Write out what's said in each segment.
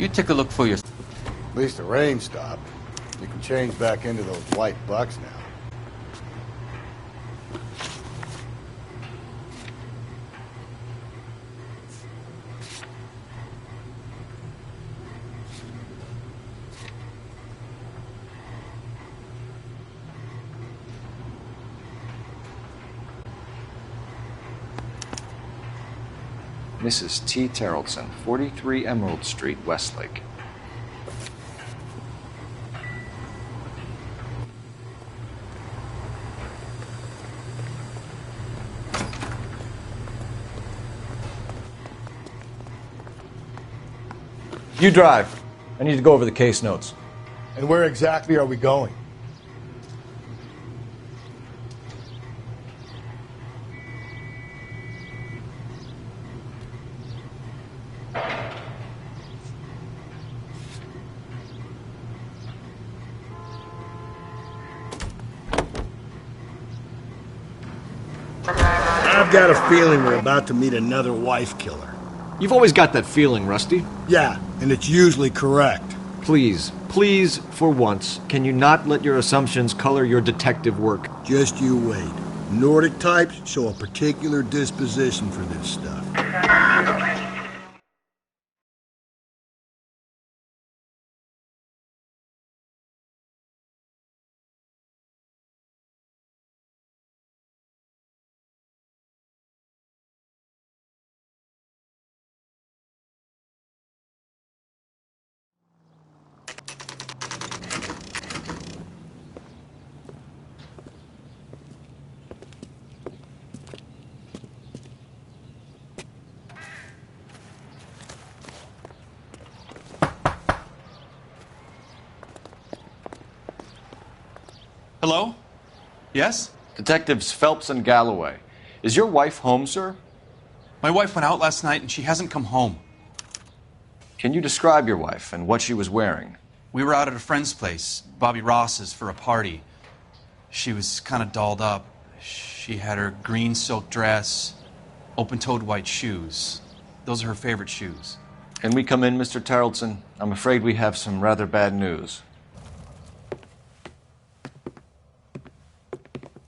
You take a look for yourself. At least the rain stopped. You can change back into those white bucks now. Mrs. T. Terrellson, 43 Emerald Street, Westlake. You drive. I need to go over the case notes. And where exactly are we going? I've got a feeling we're about to meet another wife killer. You've always got that feeling, Rusty. Yeah, and it's usually correct. Please, for once, can you not let your assumptions color your detective work? Just you wait. Nordic types show a particular disposition for this stuff. Hello? Yes? Detectives Phelps and Galloway. Is your wife home, sir? My wife went out last night and she hasn't come home. Can you describe your wife and what she was wearing? We were out at a friend's place, Bobby Ross's, for a party. She was kind of dolled up. She had her green silk dress, open-toed white shoes. Those are her favorite shoes. Can we come in, Mr. Tarleton? I'm afraid we have some rather bad news.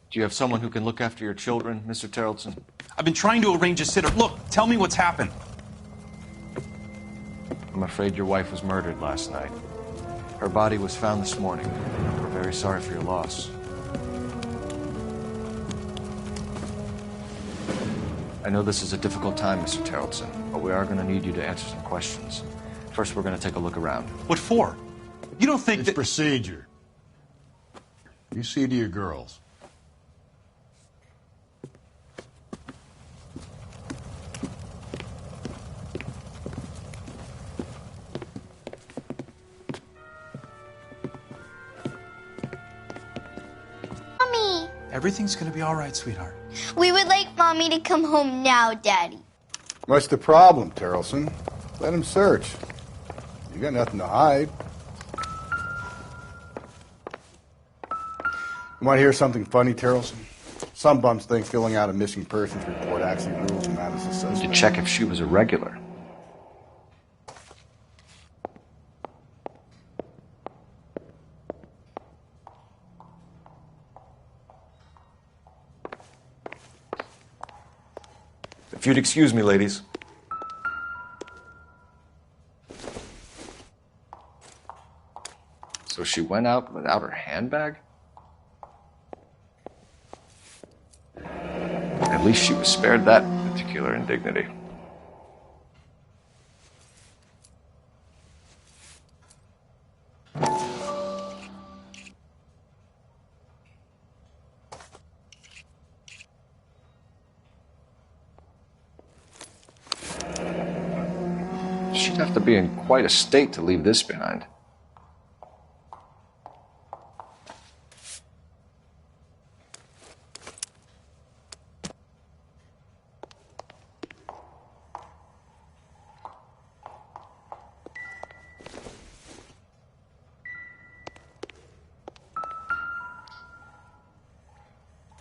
Do you have someone who can look after your children, Mr. Tarleton? I've been trying to arrange a sitter. Look, tell me what's happened. I'm afraid your wife was murdered last night. Her body was found this morning. We're very sorry for your loss. I know this is a difficult time, Mr. Tarleton, but we are going to need you to answer some questions. First, we're going to take a look around. What for? You don't think It's procedure. You see to your girls. Mommy! Everything's going to be all right, sweetheart. We would like Mommy to come home now, Daddy. What's the problem, Terrelson? Let him search. You got nothing to hide. You want to hear something funny, Terrelson? Some bums think filling out a missing persons report actually rules them out as a suspect. To check if she was a regular. If you'd excuse me, ladies. So she went out without her handbag? At least she was spared that particular indignity. She'd have to be in quite a state to leave this behind.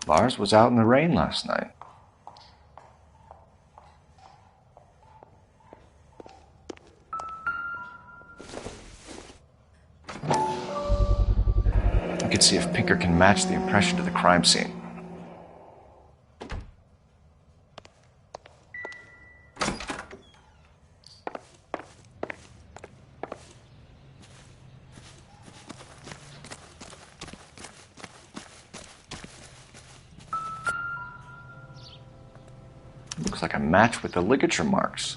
Lars was out in the rain last night. could see if Pinker can match the impression to the crime scene. Looks like a match with the ligature marks.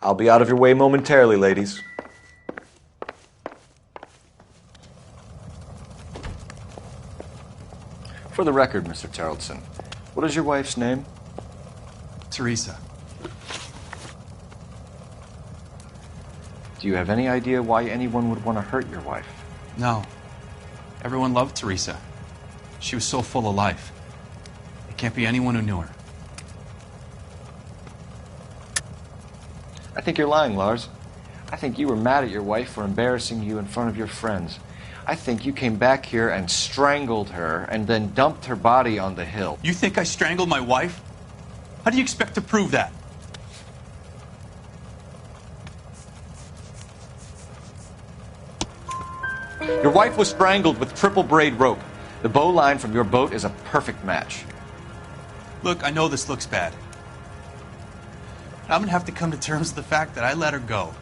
I'll be out of your way momentarily, ladies. For the record, Mr. Terrelson, what is your wife's name? Teresa. Do you have any idea why anyone would want to hurt your wife? No. Everyone loved Teresa. She was so full of life. It can't be anyone who knew her. I think you're lying, Lars. I think you were mad at your wife for embarrassing you in front of your friends. I think you came back here and strangled her and then dumped her body on the hill. You think I strangled my wife? How do you expect to prove that? Your wife was strangled with triple braid rope. The bow line from your boat is a perfect match. Look, I know this looks bad. I'm gonna have to come to terms with the fact that I let her go.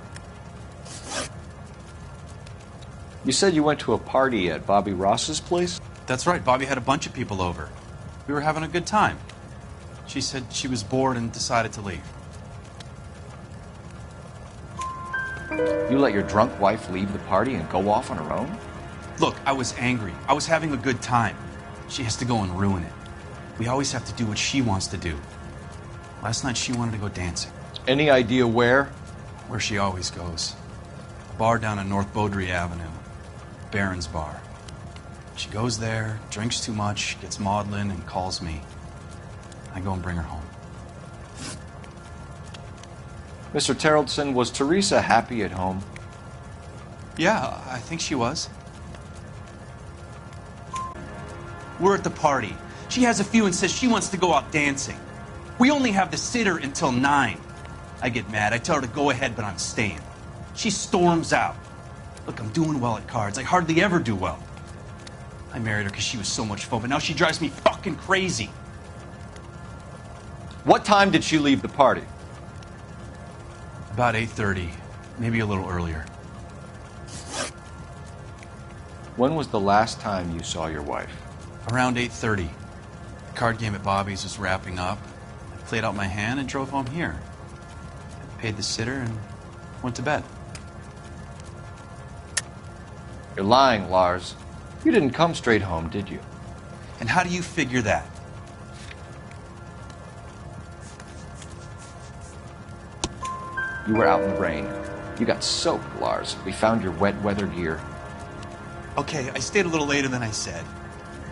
You said you went to a party at Bobby Ross's place? That's right, Bobby had a bunch of people over. We were having a good time. She said she was bored and decided to leave. You let your drunk wife leave the party and go off on her own? Look, I was angry. I was having a good time. She has to go and ruin it. We always have to do what she wants to do. Last night she wanted to go dancing. Any idea where? Where she always goes. A bar down on North Beaudry Avenue. Baron's Bar. She goes there, drinks too much, gets maudlin, and calls me. I go and bring her home. Mr. Terrelson, was Teresa happy at home? Yeah, I think she was. We're at the party. She has a few and says she wants to go out dancing. We only have the sitter until 9. I get mad. I tell her to go ahead, but I'm staying. She storms out. Look, I'm doing well at cards. I hardly ever do well. I married her because she was so much fun, but now she drives me fucking crazy. What time did she leave the party? About 8:30, maybe a little earlier. When was the last time you saw your wife? Around 8:30. The card game at Bobby's was wrapping up. I played out my hand and drove home here. I paid the sitter and went to bed. You're lying, Lars. You didn't come straight home, did you? And how do you figure that? You were out in the rain. You got soaked, Lars. We found your wet weather gear. Okay, I stayed a little later than I said.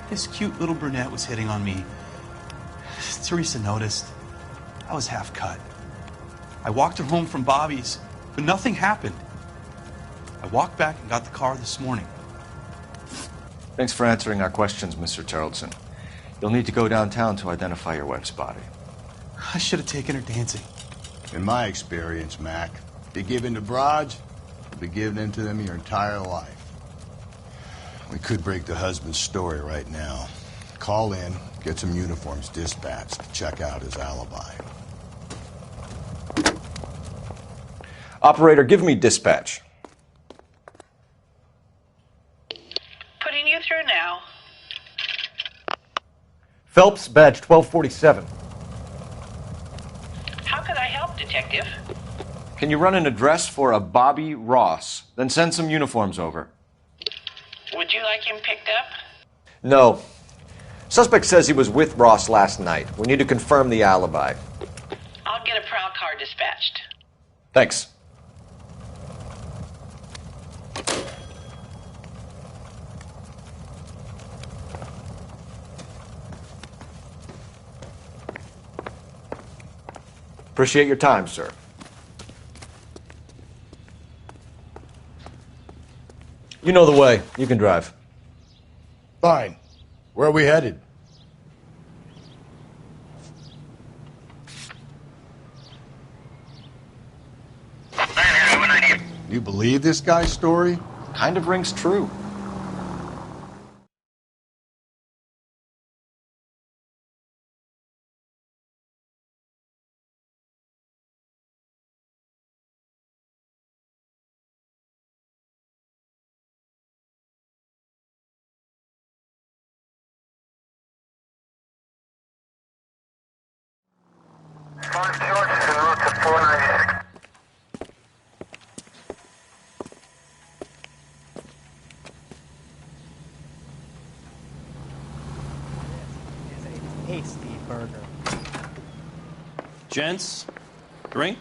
This cute little brunette was hitting on me. Teresa noticed. I was half cut. I walked her home from Bobby's, but nothing happened. I walked back and got the car this morning. Thanks for answering our questions, Mr. Terrelson. You'll need to go downtown to identify your wife's body. I should have taken her dancing. In my experience, Mac, you give in to broads, you'll be giving in to them your entire life. We could break the husband's story right now. Call in, get some uniforms dispatched, check out his alibi. Operator, give me dispatch. Putting you through now. Phelps, badge 1247. How could I help, Detective? Can you run an address for a Bobby Ross? Then send some uniforms over. Would you like him picked up? No. Suspect says he was with Ross last night. We need to confirm the alibi. I'll get a prowl car dispatched. Thanks. Appreciate your time, sir. You know the way. You can drive. Fine. Where are we headed? You believe this guy's story? Kind of rings true. Tasty burger. Gents, drink?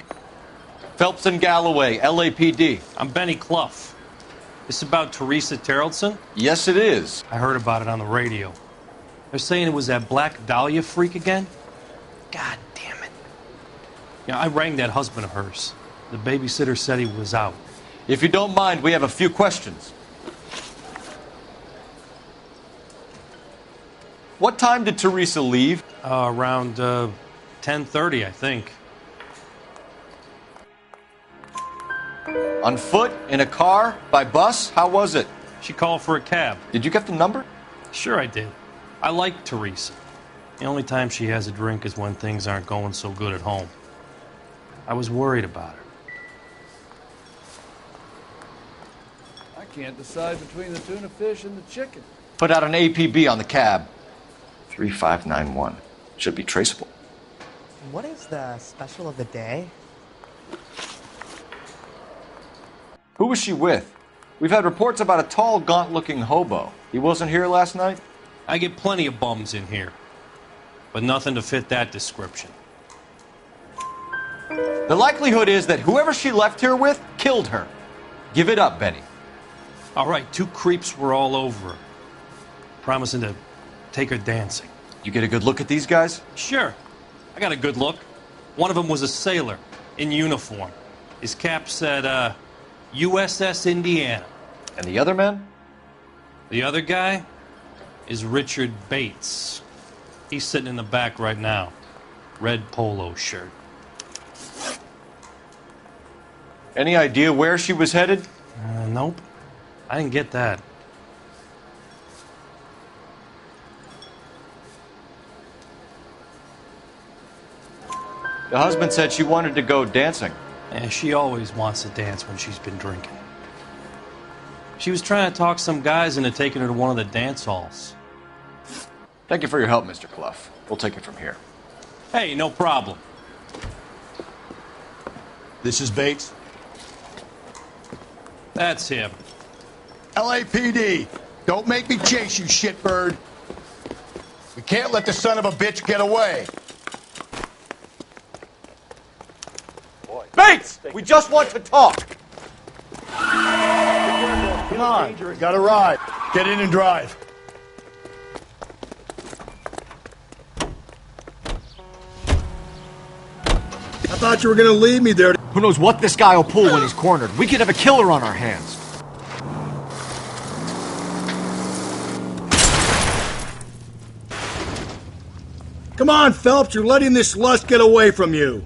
Phelps and Galloway, LAPD. I'm Benny Clough. This about Teresa Terrellson? Yes, it is. I heard about it on the radio. They're saying it was that Black Dahlia freak again? God damn it. Yeah, I rang that husband of hers. The babysitter said he was out. If you don't mind, we have a few questions. What time did Teresa leave? Around 10:30, I think. On foot? In a car? By bus? How was it? She called for a cab. Did you get the number? Sure I did. I like Teresa. The only time she has a drink is when things aren't going so good at home. I was worried about her. I can't decide between the tuna fish and the chicken. Put out an APB on the cab. 3591. Should be traceable. What is the special of the day? Who was she with? We've had reports about a tall, gaunt-looking hobo. He wasn't here last night? I get plenty of bums in here, but nothing to fit that description. The likelihood is that whoever she left here with killed her. Give it up, Benny. All right, 2 creeps were all over her, promising to take her dancing. You get a good look at these guys? Sure, I got a good look. One of them was a sailor in uniform. His cap said, USS Indiana. And the other men? The other guy is Richard Bates. He's sitting in the back right now. Red polo shirt. Any idea where she was headed? Nope. I didn't get that. The husband said she wanted to go dancing. Yeah, she always wants to dance when she's been drinking. She was trying to talk some guys into taking her to one of the dance halls. Thank you for your help, Mr. Clough. We'll take it from here. Hey, no problem. This is Bates. That's him. LAPD, don't make me chase you, shitbird. We can't let the son of a bitch get away. Bates! We just want to talk! Come on, got a ride. Get in and drive. I thought you were gonna leave me there. Who knows what this guy will pull when he's cornered? We could have a killer on our hands. Come on, Phelps, you're letting this lust get away from you.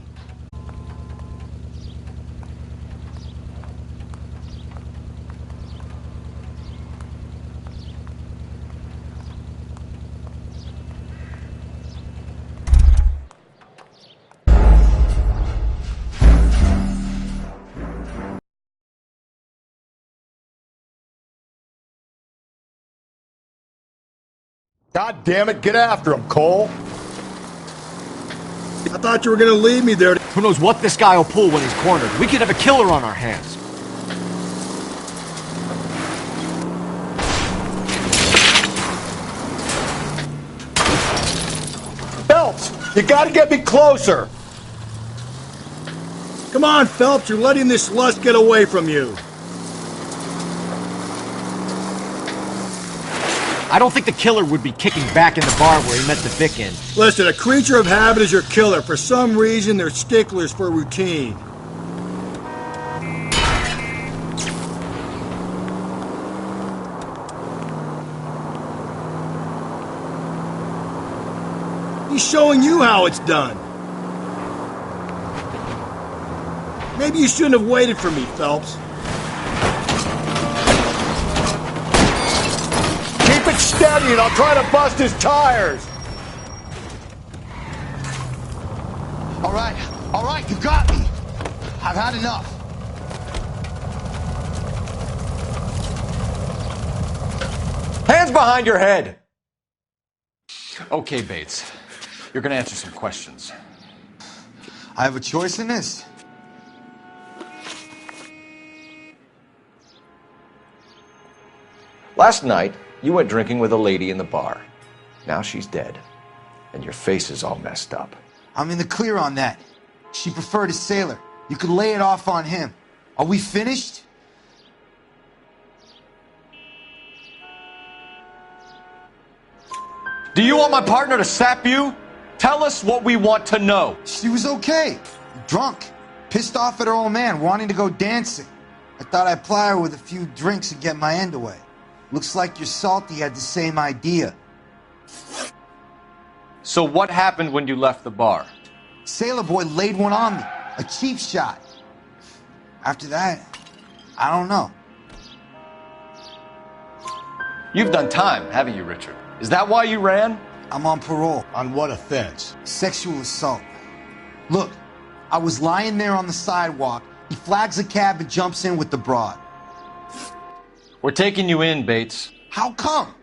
God damn it, get after him, Cole. I thought you were gonna leave me there. Who knows what this guy will pull when he's cornered? We could have a killer on our hands. Phelps, you gotta get me closer. Come on, Phelps, you're letting this lust get away from you. I don't think the killer would be kicking back in the bar where he met the Vic in. Listen, a creature of habit is your killer. For some reason, they're sticklers for routine. He's showing you how it's done. Maybe you shouldn't have waited for me, Phelps. Keep it steady and I'll try to bust his tires. All right, you got me. I've had enough. Hands behind your head! Okay, Bates. You're gonna answer some questions. I have a choice in this. Last night, you went drinking with a lady in the bar. Now she's dead. And your face is all messed up. I'm in the clear on that. She preferred a sailor. You could lay it off on him. Are we finished? Do you want my partner to sap you? Tell us what we want to know. She was okay. Drunk. Pissed off at her old man, wanting to go dancing. I thought I'd ply her with a few drinks and get my end away. Looks like your Salty had the same idea. So what happened when you left the bar? Sailor boy laid one on me. A cheap shot. After that, I don't know. You've done time, haven't you, Richard? Is that why you ran? I'm on parole. On what offense? Sexual assault. Look, I was lying there on the sidewalk. He flags a cab and jumps in with the broad. We're taking you in, Bates. How come?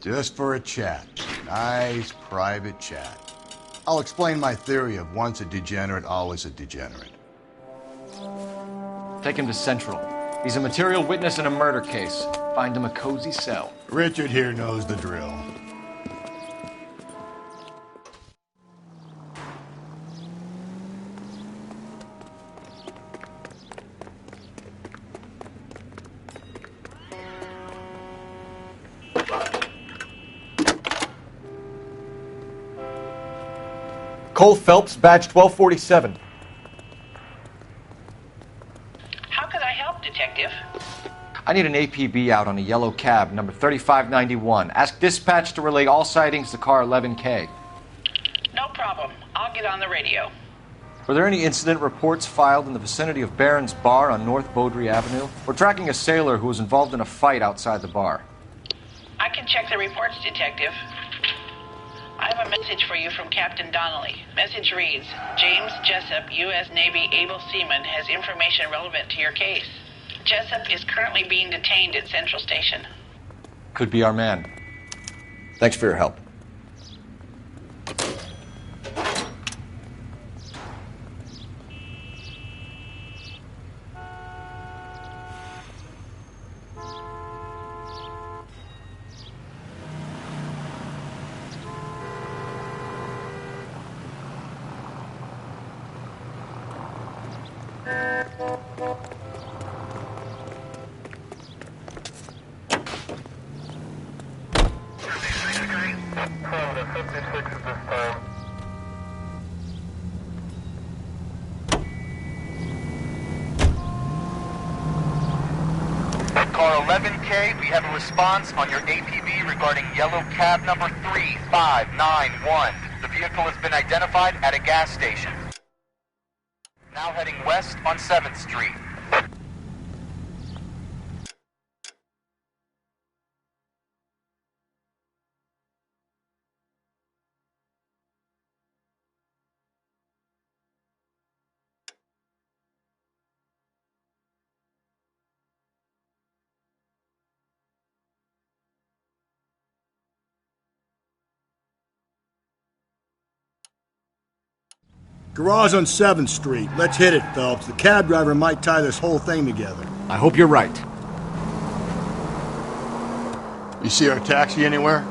Just for a chat. Nice private chat. I'll explain my theory of once a degenerate, always a degenerate. Take him to Central. He's a material witness in a murder case. Find him a cozy cell. Richard here knows the drill. Cole Phelps, badge 1247. How could I help, Detective? I need an APB out on a yellow cab, number 3591. Ask dispatch to relay all sightings to car 11K. No problem. I'll get on the radio. Were there any incident reports filed in the vicinity of Barron's Bar on North Beaudry Avenue? We're tracking a sailor who was involved in a fight outside the bar. I can check the reports, Detective. I have a message for you from Captain Donnelly. Message reads, James Jessup, U.S. Navy able seaman, has information relevant to your case. Jessup is currently being detained at Central Station. Could be our man. Thanks for your help. Car 11K, we have a response on your APB regarding yellow cab number 3591. The vehicle has been identified at a gas station. Now heading west on 7th Street. Garage on 7th Street. Let's hit it, Phelps. The cab driver might tie this whole thing together. I hope you're right. You see our taxi anywhere?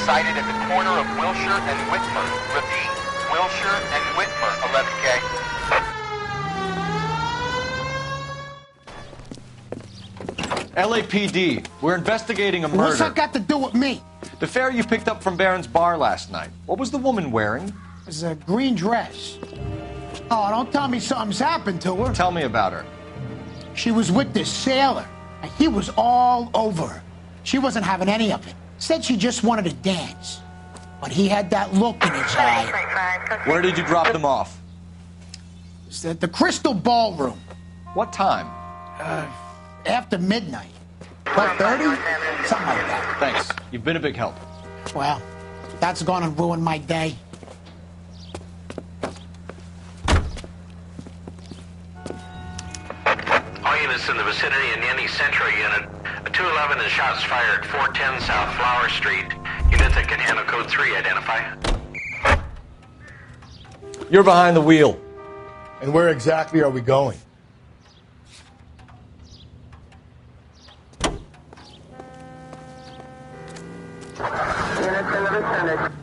sighted at the corner of Wilshire and Whitmer. Repeat, Wilshire and Whitmer, 11K. LAPD, we're investigating a murder. What's that got to do with me? The fare you picked up from Barron's bar last night. What was the woman wearing? It was a green dress. Oh, don't tell me something's happened to her. Tell me about her. She was with this sailor, and he was all over her. She wasn't having any of it. Said she just wanted to dance. But he had that look in his eye. Where did you drop them off? It's at the Crystal Ballroom. What time? After midnight. 12:30? Something like that. Thanks. You've been a big help. Well, that's gonna ruin my day. All units in the vicinity in any Central unit. A 211 is shots fired, 410 South Flower Street. Units that can handle code 3, identify. You're behind the wheel. And where exactly are we going? Units in the vicinity.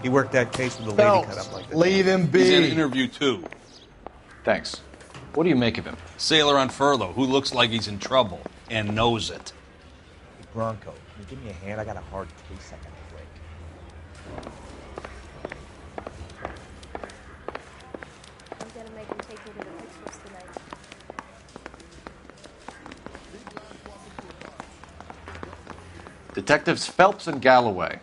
He worked that case with the lady cut up like that. Leave him be. He's in an interview, too. Thanks. What do you make of him? Sailor on furlough who looks like he's in trouble and knows it. Hey, Bronco, can you give me a hand? I got a hard case I gotta break. I'm gonna make him take me to the pictures tonight. Detectives Phelps and Galloway.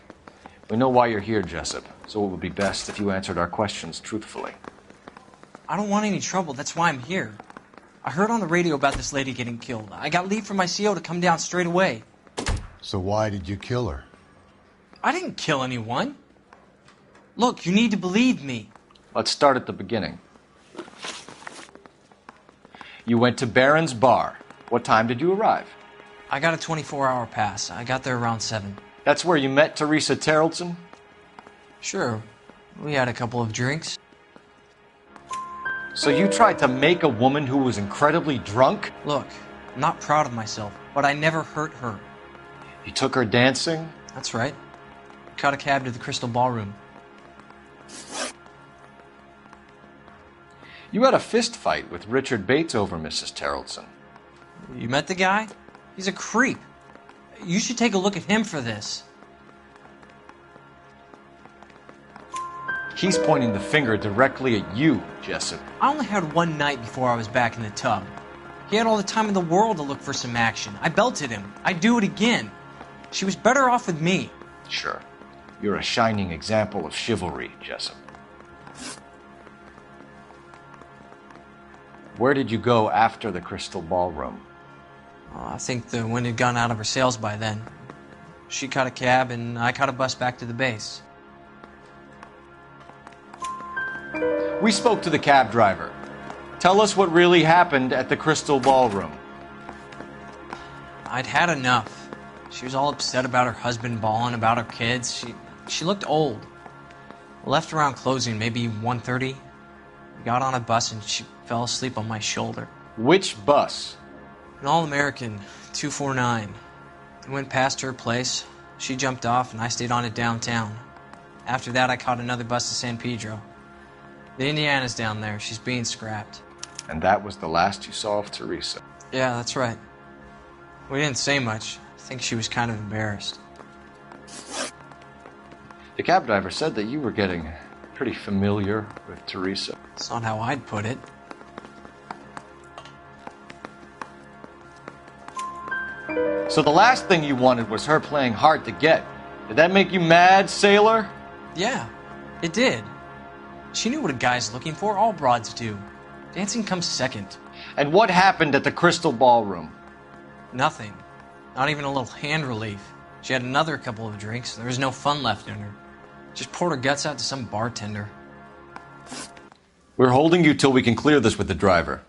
We know why you're here, Jessup, so it would be best if you answered our questions truthfully. I don't want any trouble. That's why I'm here. I heard on the radio about this lady getting killed. I got leave from my CO to come down straight away. So why did you kill her? I didn't kill anyone. Look, you need to believe me. Let's start at the beginning. You went to Barron's bar. What time did you arrive? I got a 24-hour pass. I got there around 7. That's where you met Teresa Terrellson? Sure. We had a couple of drinks. So you tried to make a woman who was incredibly drunk? Look, I'm not proud of myself, but I never hurt her. You took her dancing? That's right. Caught a cab to the Crystal Ballroom. You had a fist fight with Richard Bates over Mrs. Terrellson. You met the guy? He's a creep. You should take a look at him for this. He's pointing the finger directly at you, Jessup. I only had one night before I was back in the tub. He had all the time in the world to look for some action. I belted him. I'd do it again. She was better off with me. Sure. You're a shining example of chivalry, Jessup. Where did you go after the Crystal Ballroom? I think the wind had gone out of her sails by then. She caught a cab, and I caught a bus back to the base. We spoke to the cab driver. Tell us what really happened at the Crystal Ballroom. I'd had enough. She was all upset about her husband bawling about her kids. She looked old. I left around closing, maybe 1:30. We got on a bus and she fell asleep on my shoulder. Which bus? An All-American 249. I went past her place. She jumped off and I stayed on it downtown. After that, I caught another bus to San Pedro. The Indiana's down there. She's being scrapped. And that was the last you saw of Teresa? Yeah, that's right. We didn't say much. I think she was kind of embarrassed. The cab driver said that you were getting pretty familiar with Teresa. That's not how I'd put it. So the last thing you wanted was her playing hard to get. Did that make you mad, sailor? Yeah, it did. She knew what a guy's looking for. All broads do. Dancing comes second. And what happened at the Crystal Ballroom? Nothing. Not even a little hand relief. She had another couple of drinks. There was no fun left in her. Just poured her guts out to some bartender. We're holding you till we can clear this with the driver.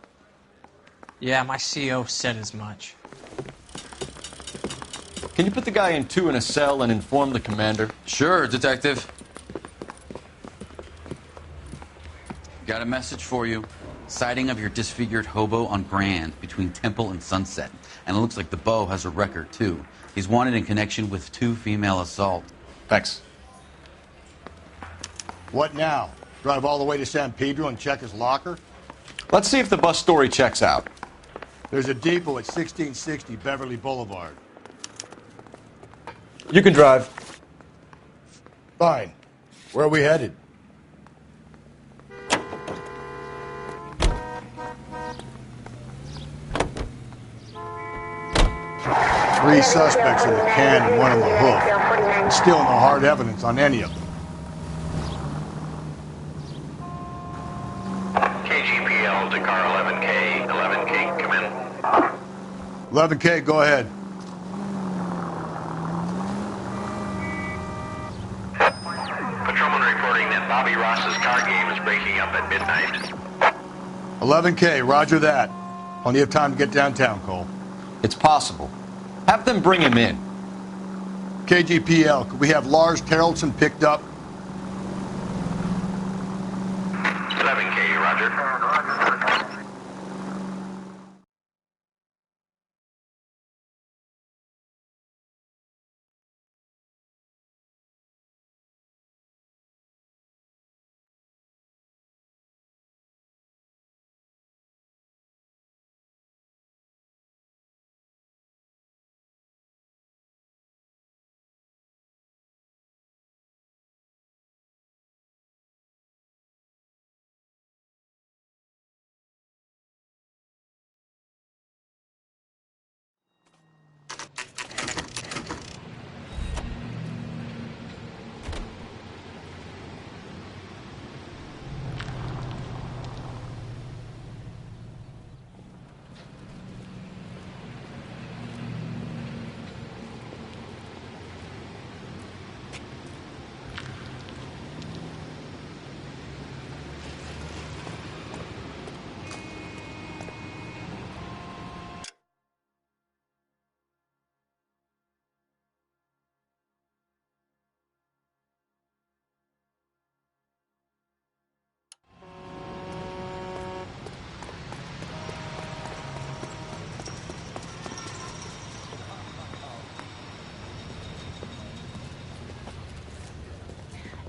Yeah, my CO said as much. Can you put the guy in 2 in a cell and inform the commander? Sure, Detective. Got a message for you. Sighting of your disfigured hobo on Grand between Temple and Sunset. And it looks like the Beau has a record, too. He's wanted in connection with 2 female assaults. Thanks. What now? Drive all the way to San Pedro and check his locker? Let's see if the bus story checks out. There's a depot at 1660 Beverly Boulevard. You can drive. Fine. Where are we headed? Three suspects in the can and one on the hook. And still no hard evidence on any of them. KGPL to car 11K. 11K, come in. 11K, go ahead. Patrolman reporting that Bobby Ross's car game is breaking up at midnight. 11K, roger that. Plenty of time to get downtown, Cole. It's possible. Have them bring him in. KGPL, could we have Lars Terrelson picked up? 11K, roger.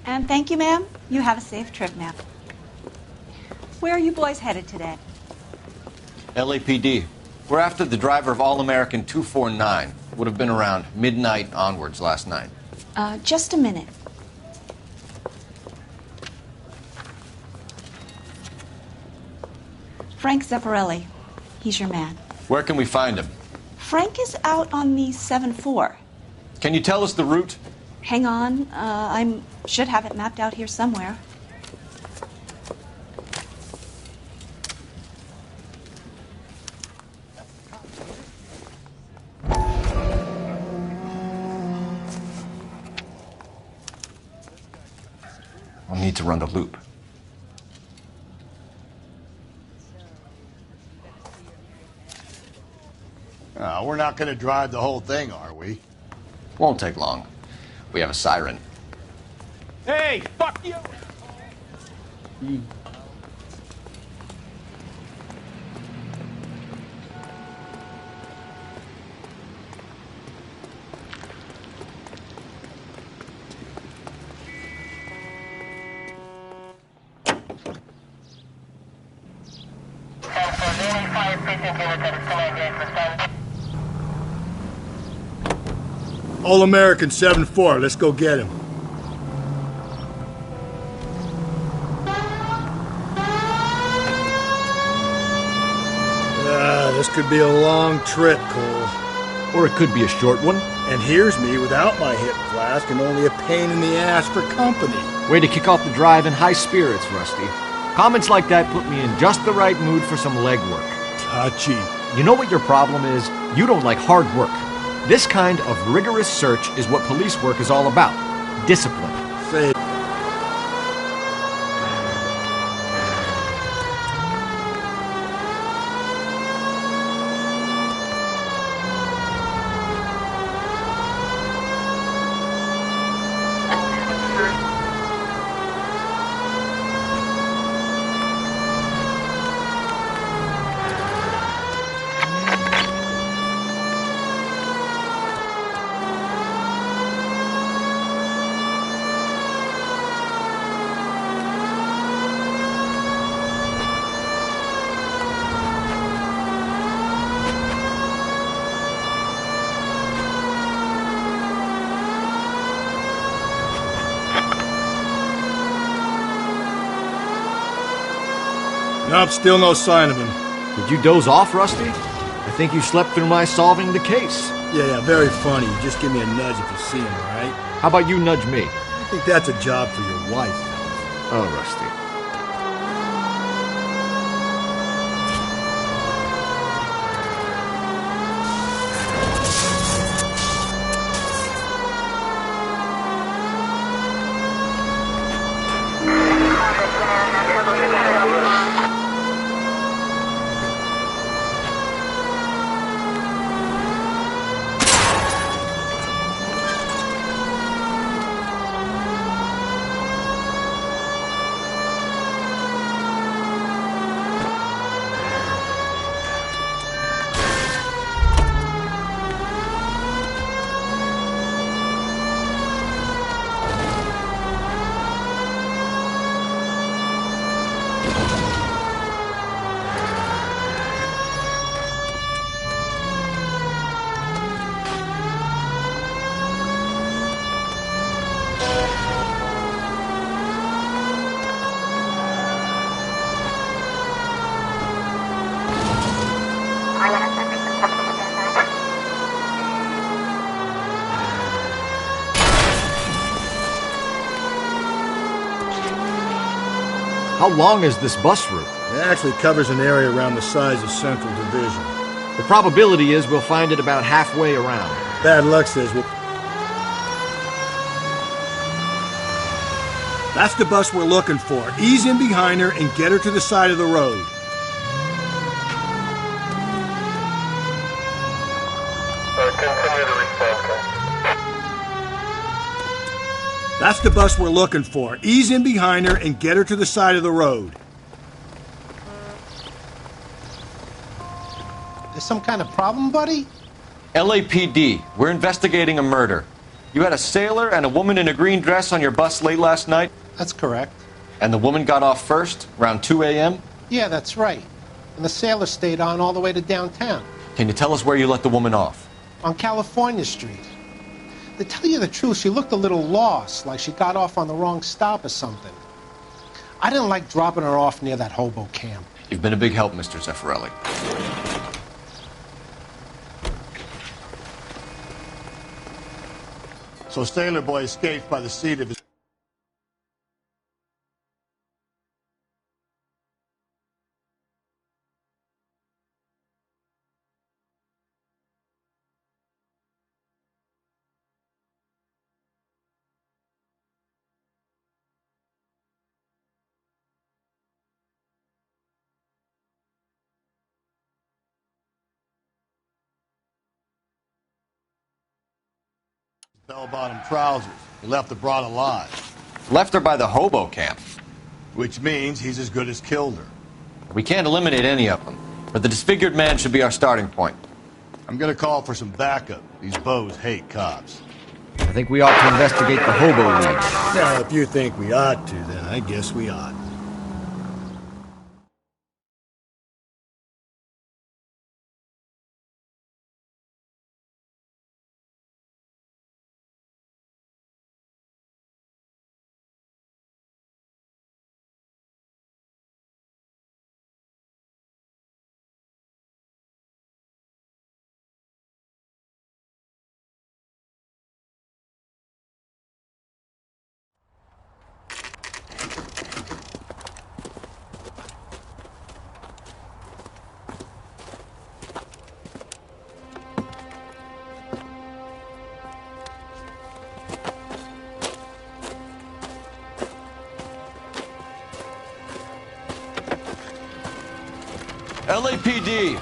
And thank you, ma'am. You have a safe trip now. Where are you boys headed today? LAPD. We're after the driver of All-American 249. Would have been around midnight onwards last night. Just a minute. Frank Zepparelli. He's your man. Where can we find him? Frank is out on the 7-4. Can you tell us the route? Hang on. I should have it mapped out here somewhere. need to run the loop. We're not going to drive the whole thing, are we? Won't take long. We have a siren. Hey, fuck you! All American 7-4, let's go get him. This could be a long trip, Cole. Or it could be a short one. And here's me without my hip flask and only a pain in the ass for company. Way to kick off the drive in high spirits, Rusty. Comments like that put me in just the right mood for some legwork. Touchy. You know what your problem is? You don't like hard work. This kind of rigorous search is what police work is all about. Discipline. Say Nope, still no sign of him. Did you doze off, Rusty? I think you slept through my solving the case. Yeah, very funny. Just give me a nudge if you see him, all right? How about you nudge me? I think that's a job for your wife. Oh, Rusty. How long is this bus route? It actually covers an area around the size of Central Division. The probability is we'll find it about halfway around. Bad luck says we'll... That's the bus we're looking for. Ease in behind her and get her to the side of the road. Continue to respond. That's the bus we're looking for. Ease in behind her and get her to the side of the road. There's some kind of problem, buddy? LAPD, we're investigating a murder. You had a sailor and a woman in a green dress on your bus late last night? That's correct. And the woman got off first, around 2 a.m.? Yeah, that's right. And the sailor stayed on all the way to downtown. Can you tell us where you let the woman off? On California Street. To tell you the truth, she looked a little lost, like she got off on the wrong stop or something. I didn't like dropping her off near that hobo camp. You've been a big help, Mr. Zeffirelli. So Sailor Boy escaped by the seat of his... Bell-bottom trousers. He left the broad alive. Left her by the hobo camp. Which means he's as good as killed her. We can't eliminate any of them, but the disfigured man should be our starting point. I'm gonna call for some backup. These bows hate cops. I think we ought to investigate the hobo league. Now, if you think we ought to, then I guess we ought. LAPD,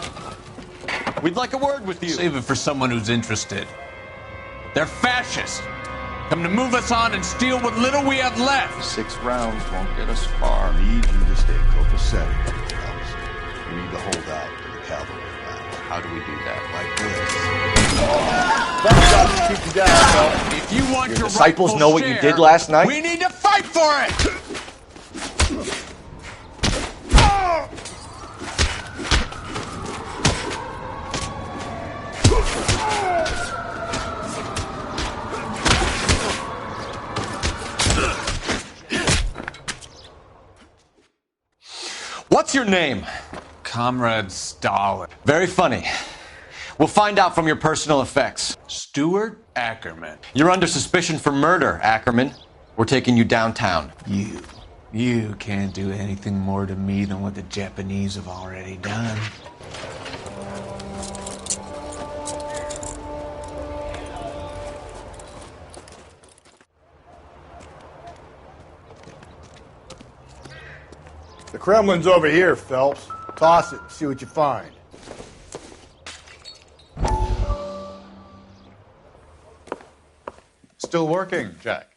we'd like a word with you. Save it for someone who's interested. They're fascists. Come to move us on and steal what little we have left. 6 rounds won't get us far. I need you to stay copacetic, fellas. We need to hold out for the cavalry round. How do we do that? Like this. Keep you down, fellas. If you want your disciples rightful know what share, you did last night? We need to fight for it! What's your name? Comrade Stalin. Very funny. We'll find out from your personal effects. Stuart Ackerman. You're under suspicion for murder, Ackerman. We're taking you downtown. You can't do anything more to me than what the Japanese have already done. The Kremlin's over here, Phelps. Toss it, see what you find. Still working, Jack.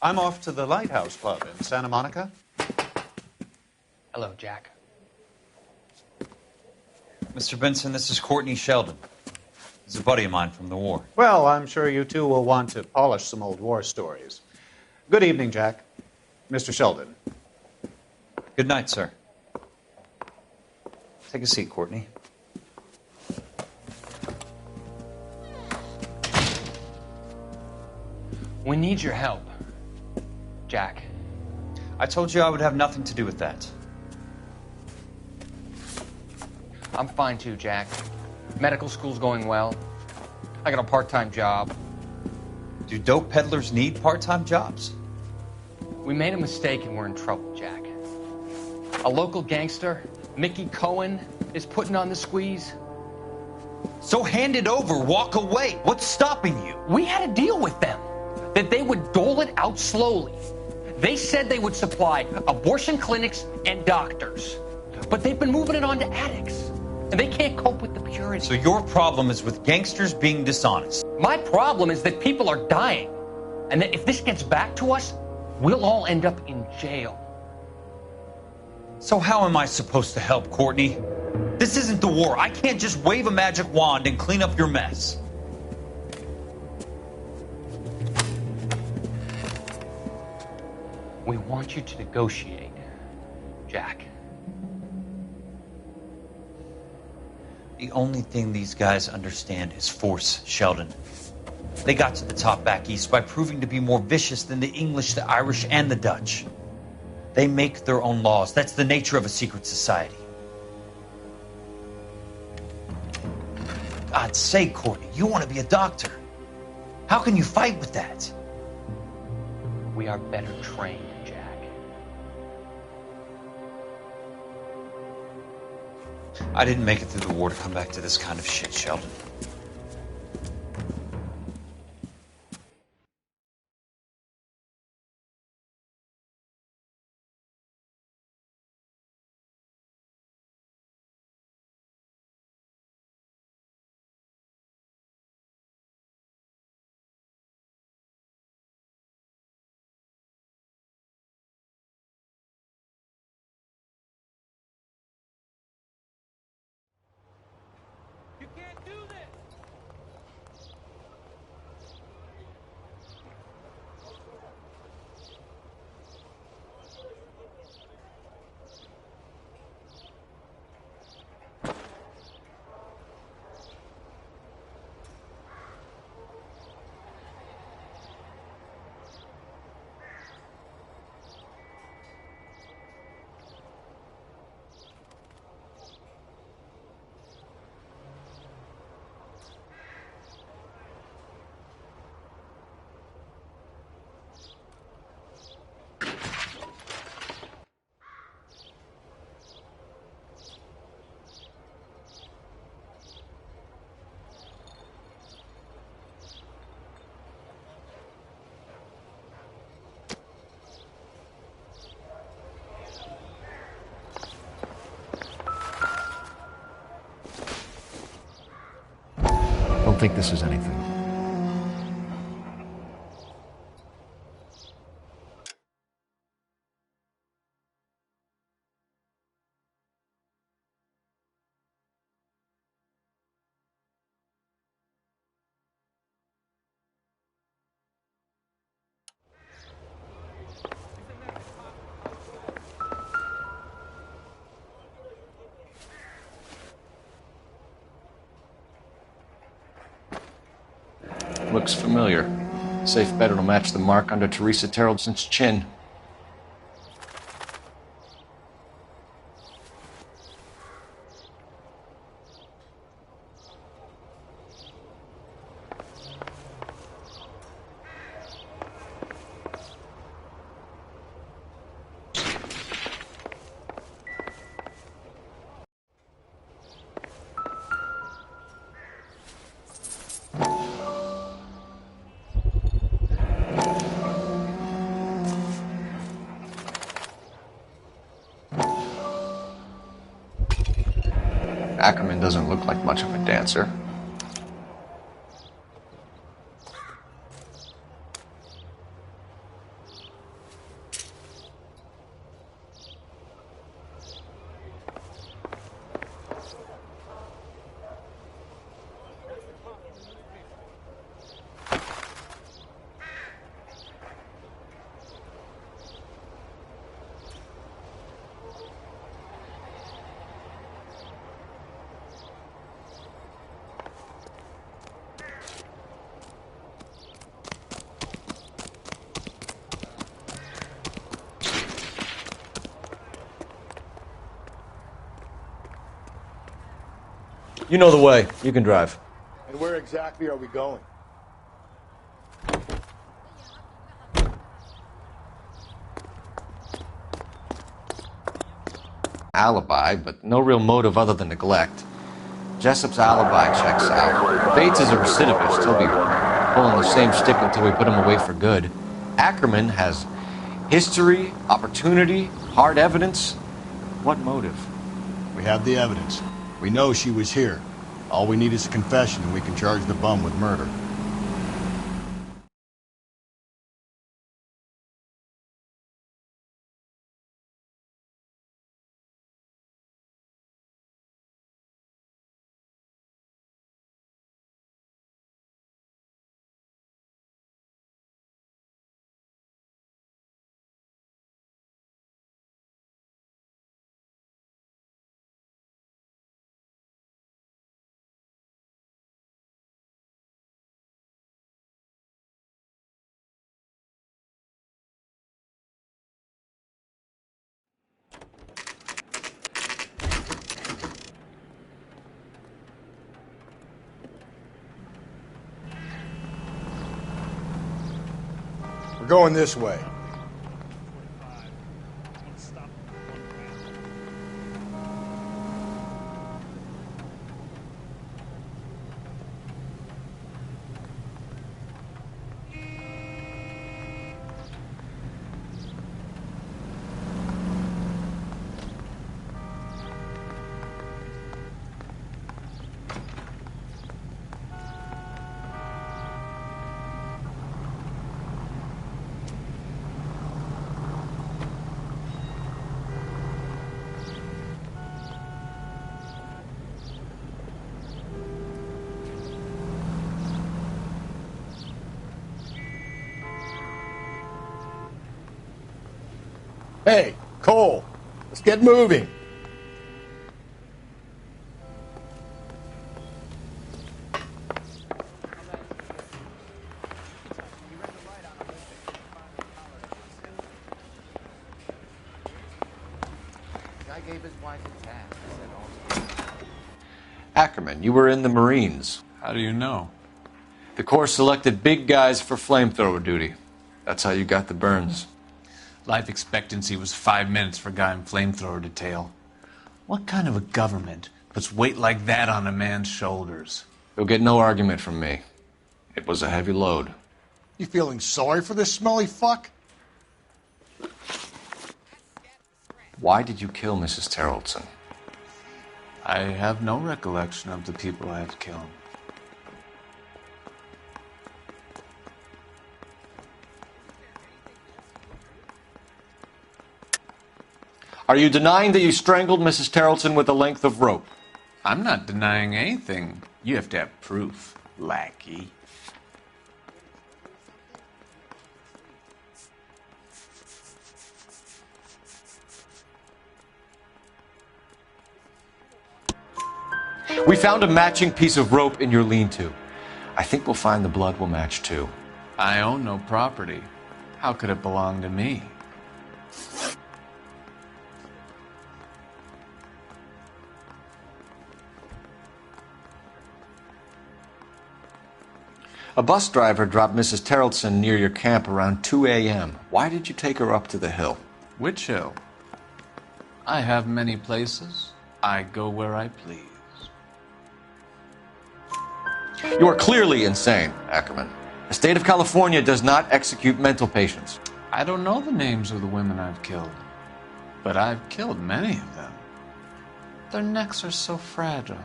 I'm off to the Lighthouse Club in Santa Monica. Hello, Jack. Mr. Benson, this is Courtney Sheldon. He's a buddy of mine from the war. Well, I'm sure you two will want to polish some old war stories. Good evening, Jack. Mr. Sheldon. Good night, sir. Take a seat, Courtney. We need your help, Jack. I told you I would have nothing to do with that. I'm fine too, Jack. Medical school's going well. I got a part-time job. Do dope peddlers need part-time jobs? We made a mistake and we're in trouble, Jack. A local gangster, Mickey Cohen, is putting on the squeeze. So hand it over, walk away. What's stopping you? We had a deal with them that they would dole it out slowly. They said they would supply abortion clinics and doctors, but they've been moving it on to addicts, and they can't cope with the purity. So your problem is with gangsters being dishonest. My problem is that people are dying, and that if this gets back to us, we'll all end up in jail. So how am I supposed to help, Courtney? This isn't the war. I can't just wave a magic wand and clean up your mess. We want you to negotiate, Jack. The only thing these guys understand is force, Sheldon. They got to the top back east by proving to be more vicious than the English, the Irish, and the Dutch. They make their own laws. That's the nature of a secret society. God's sake, Courtney, you want to be a doctor. How can you fight with that? We are better trained, Jack. I didn't make it through the war to come back to this kind of shit, Sheldon. think this is anything. Looks familiar. Safe bet it'll match the mark under Teresa Terreldson's chin. Ackerman doesn't look like much of a dancer. You know the way. You can drive. And where exactly are we going? Alibi, but no real motive other than neglect. Jessup's alibi checks out. Bates is a recidivist. He'll be pulling the same stick until we put him away for good. Ackerman has history, opportunity, hard evidence. What motive? We have the evidence. We know she was here. All we need is a confession, and we can charge the bum with murder. We're going this way. Hey, Cole, let's get moving. Guy gave his wife a tap. Ackerman, you were in the Marines. How do you know? The Corps selected big guys for flamethrower duty. That's how you got the burns. Life expectancy was 5 minutes for a guy in flamethrower detail. What kind of a government puts weight like that on a man's shoulders? You'll get no argument from me. It was a heavy load. You feeling sorry for this smelly fuck? Why did you kill Mrs. Terreldson? I have no recollection of the people I have killed. Are you denying that you strangled Mrs. Terrelson with a length of rope? I'm not denying anything. You have to have proof, lackey. We found a matching piece of rope in your lean-to. I think we'll find the blood will match too. I own no property. How could it belong to me? A bus driver dropped Mrs. Terrelson near your camp around 2 a.m. Why did you take her up to the hill? Which hill? I have many places. I go where I please. You are clearly insane, Ackerman. The state of California does not execute mental patients. I don't know the names of the women I've killed, but I've killed many of them. Their necks are so fragile.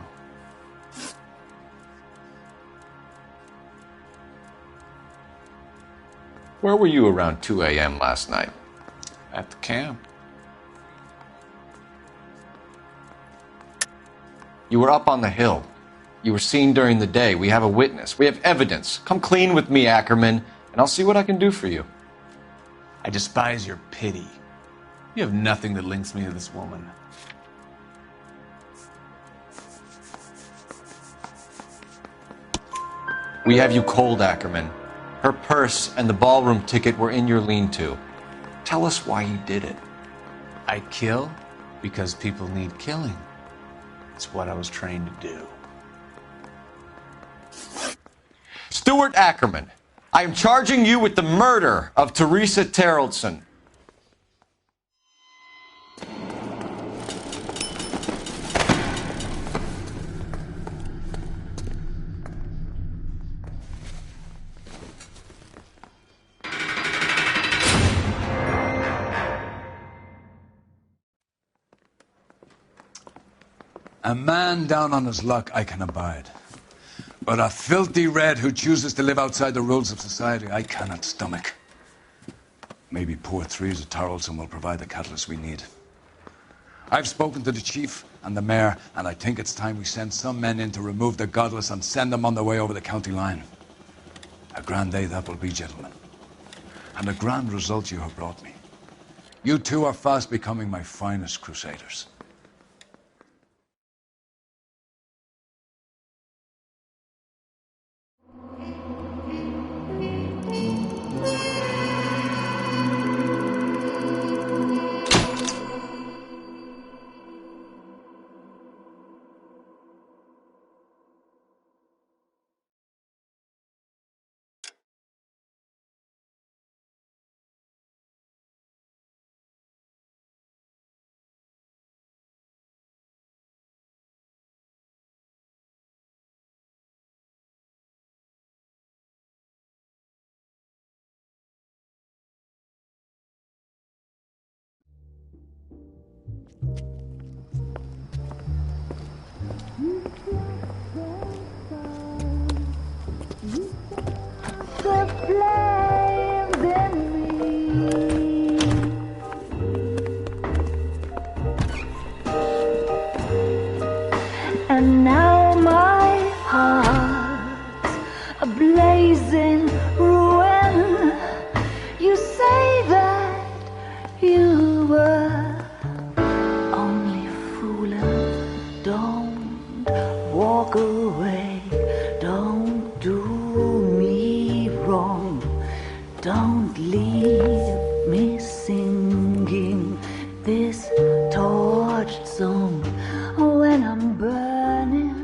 Where were you around 2 a.m. last night? At the camp. You were up on the hill. You were seen during the day. We have a witness. We have evidence. Come clean with me, Ackerman, and I'll see what I can do for you. I despise your pity. You have nothing that links me to this woman. We have you cold, Ackerman. Her purse and the ballroom ticket were in your lean-to. Tell us why you did it. I kill because people need killing. It's what I was trained to do. Stuart Ackerman, I am charging you with the murder of Teresa Terrelson. A man down on his luck I can abide. But a filthy red who chooses to live outside the rules of society I cannot stomach. Maybe poor Threes of Tarleton will provide the catalyst we need. I've spoken to the chief and the mayor, and I think it's time we send some men in to remove the godless and send them on their way over the county line. A grand day that will be, gentlemen. And a grand result you have brought me. You two are fast becoming my finest crusaders. And now my heart's a blazing ruin. You say that you were only fooling. Don't walk away. Don't do me wrong. Don't leave me singing this torched song when I'm burning.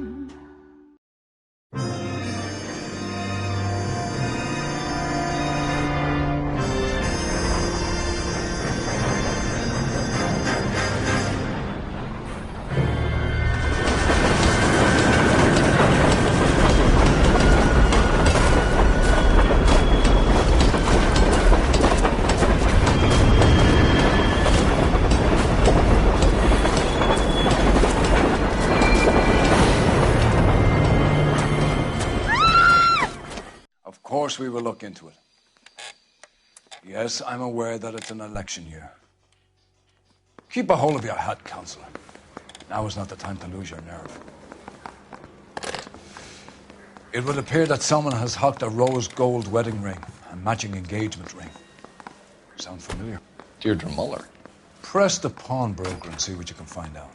Of course we will look into it. Yes, I'm aware that it's an election year. Keep a hold of your hat, Counselor. Now is not the time to lose your nerve. It would appear that someone has hocked a rose gold wedding ring and matching engagement ring. Sound familiar? Deirdre Muller. Press the pawnbroker and see what you can find out.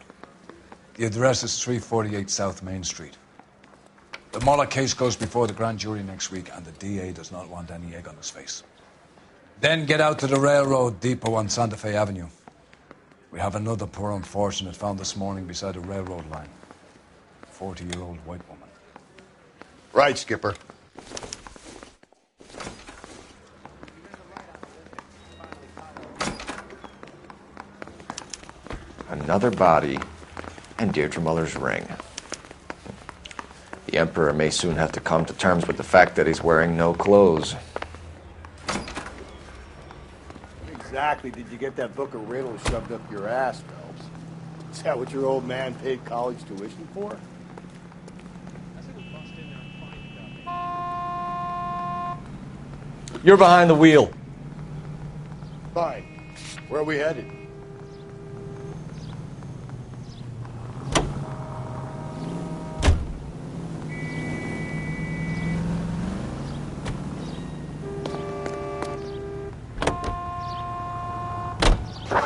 The address is 348 South Main Street. The Muller case goes before the grand jury next week, and the DA does not want any egg on his face. Then get out to the railroad depot on Santa Fe Avenue. We have another poor unfortunate found this morning beside a railroad line. 40-year-old white woman. Right, Skipper. Another body, and Deirdre Muller's ring. The Emperor may soon have to come to terms with the fact that he's wearing no clothes. Exactly did you get that book of riddles shoved up your ass, Phelps? Is that what your old man paid college tuition for? You're behind the wheel. Fine. Where are we headed?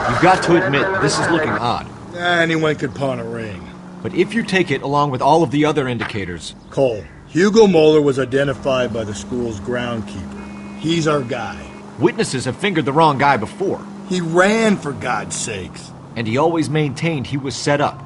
You've got to admit, this is looking odd. Anyone could pawn a ring. But if you take it along with all of the other indicators... Cole, Hugo Moeller was identified by the school's groundkeeper. He's our guy. Witnesses have fingered the wrong guy before. He ran, for God's sakes. And he always maintained he was set up.